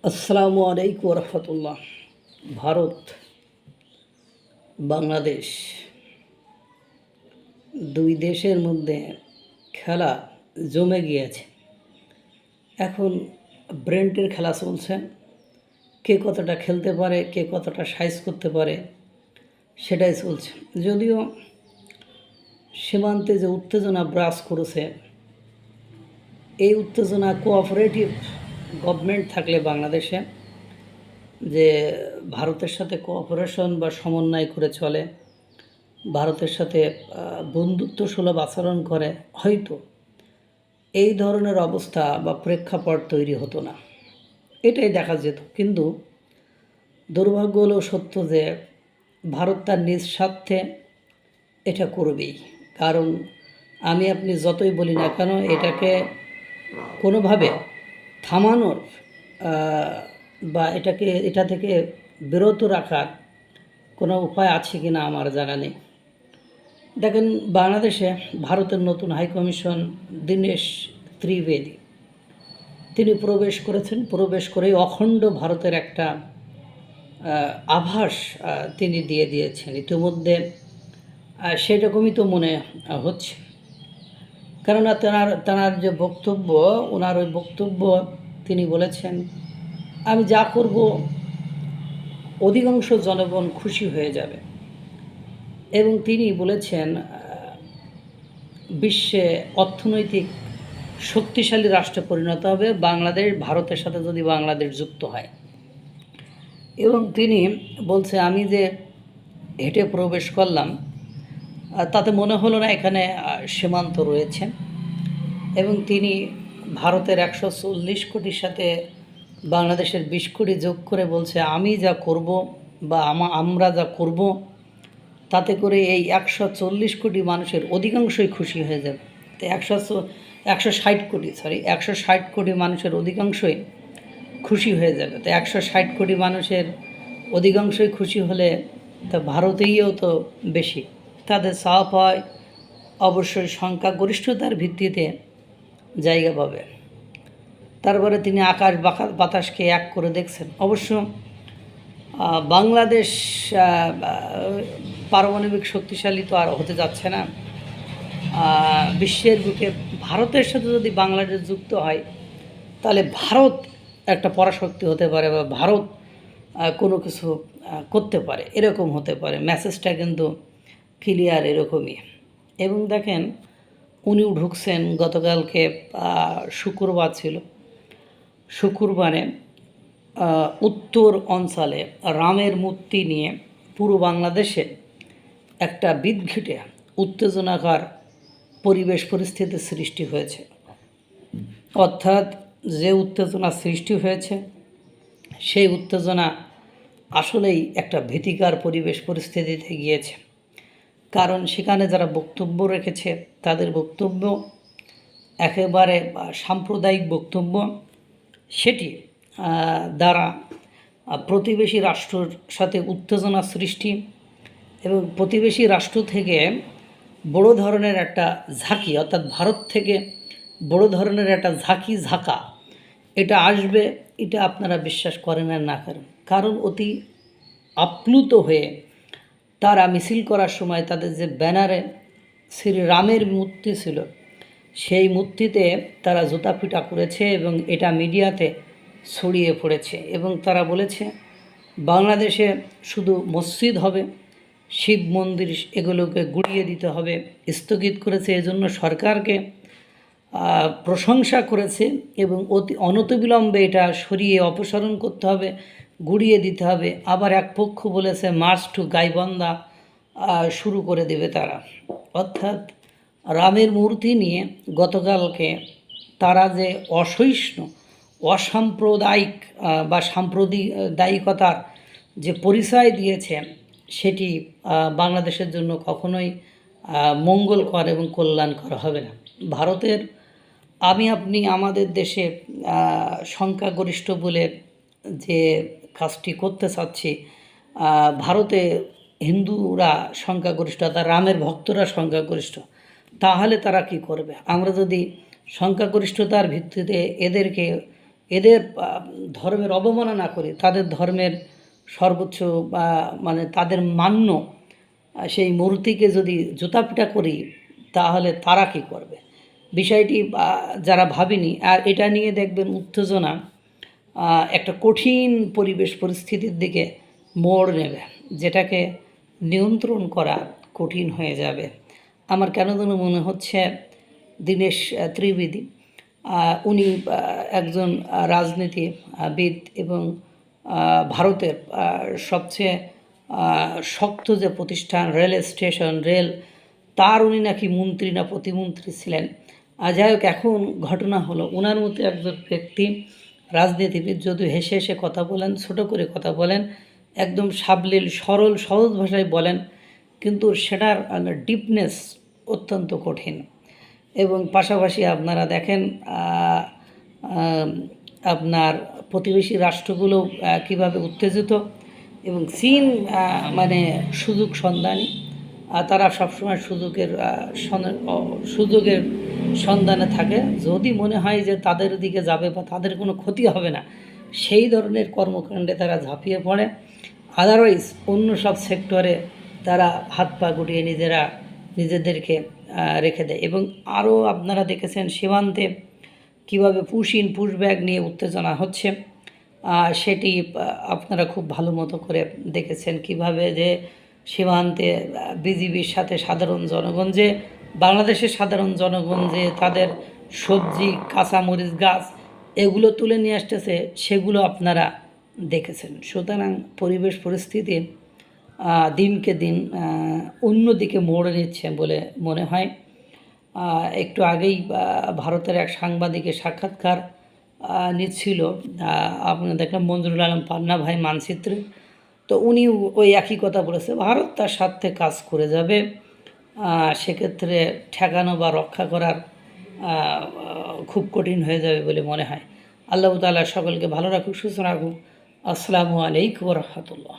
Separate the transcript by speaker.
Speaker 1: আসসালামু আলাইকুম রহমতুল্লাহ। ভারত বাংলাদেশ দুই দেশের মধ্যে খেলা জমে গিয়েছে। এখন ব্রেন্টের খেলা চলছে। কে কতটা খেলতে পারে, কে কতটা সাইজ করতে পারে সেটাই চলছে। যদিও সীমান্তে যে উত্তেজনা বিরাজ করেছে, এই উত্তেজনা কোঅপারেটিভ গভর্নমেন্ট থাকলে বাংলাদেশে যে ভারতের সাথে কোঅপারেশন বা সমন্বয় করে চলে, ভারতের সাথে বন্ধুত্বসুলভ আচরণ করে, হয়তো এই ধরনের অবস্থা বা প্রেক্ষাপট তৈরি হতো না, এটাই দেখা যেত। কিন্তু দুর্ভাগ্য হলো সত্য যে ভারত তার নিজ স্বার্থে এটা করবেই। কারণ আমি আপনি যতই বলি না কেন, এটাকে কোনোভাবে থামানোর বা এটা থেকে বিরত রাখার কোনো উপায় আছে কি না আমার জানা নেই। দেখেন, বাংলাদেশে ভারতের নতুন হাইকমিশন দীনেশ ত্রিবেদী তিনি প্রবেশ করেছেন। প্রবেশ করেই অখণ্ড ভারতের একটা আভাস তিনি দিয়ে দিয়েছেন ইতিমধ্যে। সেরকমই তো মনে হচ্ছে, কেননা তেনার যে বক্তব্য, ওনার ওই বক্তব্য তিনি বলেছেন, আমি যা করব অধিকাংশ জনগণ খুশি হয়ে যাবে। এবং তিনি বলেছেন, বিশ্বে অর্থনৈতিক শক্তিশালী রাষ্ট্রে পরিণত হবে বাংলাদেশ, ভারতের সাথে যদি বাংলাদেশ যুক্ত হয়। এবং তিনি বলছে, আমি যে হেঁটে প্রবেশ করলাম তাতে মনে হলো না এখানে সীমান্ত রয়েছে। এবং তিনি ভারতের 140 কোটির সাথে বাংলাদেশের 20 কোটি যোগ করে বলছে, আমি যা করব বা আমরা যা করব তাতে করে এই 140 কোটি মানুষের অধিকাংশই খুশি হয়ে যাবে। তো 160 কোটি মানুষের অধিকাংশই খুশি হয়ে যাবে। তো 160 কোটি মানুষের অধিকাংশই খুশি হলে তা ভারতেইও তো বেশি, তাদের চাপ হয় অবশ্যই সংখ্যাগরিষ্ঠতার ভিত্তিতে জায়গা পাবে। তারপরে তিনি আকাশ বাতাসকে এক করে দেখছেন। অবশ্য বাংলাদেশ পারমাণবিক শক্তিশালী তো আর হতে যাচ্ছে না। বিশ্বের বুকে ভারতের সাথে যদি বাংলাদেশ যুক্ত হয়, তাহলে ভারত একটা পরাশক্তি হতে পারে বা ভারত কোনো কিছু করতে পারে, এরকম হতে পারে। মেসেজটা কিন্তু ক্লিয়ার এরকমই। এবং দেখেন, উনিও ঢুকছেন গতকালকে, শুক্রবার ছিল, শুক্রবারে উত্তর অঞ্চলে রামের মূর্তি নিয়ে পুরো বাংলাদেশে একটা বিদঘুটে উত্তেজনাকার পরিবেশ পরিস্থিতি সৃষ্টি হয়েছে। অর্থাৎ যে উত্তেজনা সৃষ্টি হয়েছে, সেই উত্তেজনা আসলেই একটা ভীতিকর পরিবেশ পরিস্থিতিতে গিয়েছে। কারণ সেখানে যারা বক্তব্য রেখেছে তাদের বক্তব্য একেবারে সাম্প্রদায়িক বক্তব্য। সেটি দ্বারা প্রতিবেশী রাষ্ট্রের সাথে উত্তেজনা সৃষ্টি এবং প্রতিবেশী রাষ্ট্র থেকে বড় ধরনের একটা ঝাঁকি, অর্থাৎ ভারত থেকে বড় ধরনের একটা ঝাঁকা এটা আসবে, এটা আপনারা বিশ্বাস করেন আর না করেন। কারণ অতি আপ্লুত হয়ে তারা মিছিল করার সময় তাদের যে ব্যানারে শ্রীরামের মূর্তি ছিল, সেই মূর্তিতে তারা জুতাপিটা করেছে এবং এটা মিডিয়াতে ছড়িয়ে পড়েছে। এবং তারা বলেছে বাংলাদেশে শুধু মসজিদ হবে, শিব মন্দির এগুলোকে গুড়িয়ে দিতে হবে, স্থগিত করেছে। এজন্য সরকারকে প্রশংসা করেছে এবং অনতিবিলম্বে এটা সরিয়ে অপসারণ করতে হবে, গুড়িয়ে দিতে হবে। আবার এক পক্ষ বলেছে মার্চ টু গাইবান্ধা শুরু করে দেবে তারা। অর্থাৎ রামের মূর্তি নিয়ে গতকালকে তারা যে অসহিষ্ণু, অসাম্প্রদায়িক বা সাম্প্রদায়িকতার যে পরিচয় দিয়েছে, সেটি বাংলাদেশের জন্য কখনোই মঙ্গলকর এবং কল্যাণকর হবে না। ভারতের আমি আপনি আমাদের দেশে সংখ্যাগরিষ্ঠ বলে যে কাজটি করতে চাচ্ছি, ভারতে হিন্দুরা সংখ্যাগরিষ্ঠ, তার রামের ভক্তরা সংখ্যাগরিষ্ঠ, তাহলে তারা কি করবে? আমরা যদি সংখ্যাগরিষ্ঠতার ভিত্তিতে এদেরকে এদের ধর্মের অবমাননা করি, তাদের ধর্মের সর্বোচ্চ মানে তাদের মান্য সেই মূর্তিকে যদি জুতাপিটা করি, তাহলে তারা কী করবে? বিষয়টি যারা ভাবেনি, আর এটা নিয়ে দেখবেন উত্তেজনা একটা কঠিন পরিবেশ পরিস্থিতির দিকে মোড় নেবে, যেটাকে নিয়ন্ত্রণ করা কঠিন হয়ে যাবে। আমার কেন যেন মনে হচ্ছে দীনেশ ত্রিবেদী, উনি একজন রাজনীতিবিদ এবং ভারতের সবচেয়ে শক্ত যে প্রতিষ্ঠান রেল স্টেশন, রেল, তার উনি নাকি মন্ত্রী না প্রতিমন্ত্রী ছিলেন। যাই হোক, এখন ঘটনা হলো ওনার মতো একজন ব্যক্তি রাজনীতিবিদ যদিও হেসে হেসে কথা বলেন, ছোট করে কথা বলেন, একদম সাবলীল সরল সহজ ভাষায় বলেন, কিন্তু সেটার ডিপনেস অত্যন্ত কঠিন। এবং পাশাপাশি আপনারা দেখেন আপনার প্রতিবেশী রাষ্ট্রগুলো কীভাবে উত্তেজিত, এবং চীন মানে সুযোগ সন্ধানী, তারা সবসময় সুযোগের সন্ধানে থাকে। যদি মনে হয় যে তাদের দিকে যাবে বা তাদের কোনো ক্ষতি হবে না, সেই ধরনের কর্মকাণ্ডে তারা ঝাঁপিয়ে পড়ে। আদারওয়াইজ অন্য সব সেক্টরে তারা হাত পা গুটিয়ে নিজেদেরকে রেখে দেয়। এবং আরও আপনারা দেখেছেন সীমান্তে কীভাবে পুশব্যাক নিয়ে উত্তেজনা হচ্ছে, সেটি আপনারা খুব ভালো মতো করে দেখেছেন। কিভাবে যে সীমান্তে বিজিবির সাথে সাধারণ জনগণ, যে বাংলাদেশের সাধারণ জনগণ যে তাদের সবজি, কাঁচামরিচ গাছ এগুলো তুলে নিয়ে আসতেছে, সেগুলো আপনারা দেখেছেন। সুতরাং পরিবেশ পরিস্থিতি দিনকে দিন অন্যদিকে মোড় নিচ্ছে বলে মনে হয়। একটু আগেই ভারতের এক সাংবাদিকের সাক্ষাৎকার নিচ্ছিল, আপনারা দেখলাম মঞ্জুরুল আলম পান্না ভাই মানচিত্রে। তো উনি ওই একই কথা বলেছে, ভারত তার স্বার্থে কাজ করে যাবে, সেক্ষেত্রে ঠেকানো বা রক্ষা করার খুব কঠিন হয়ে যাবে বলে মনে হয়। আল্লাহ তাআলা সকলকে ভালো রাখুক, সুস্থ রাখুক। আসসালামু আলাইকুম ওয়া রাহমাতুল্লাহ।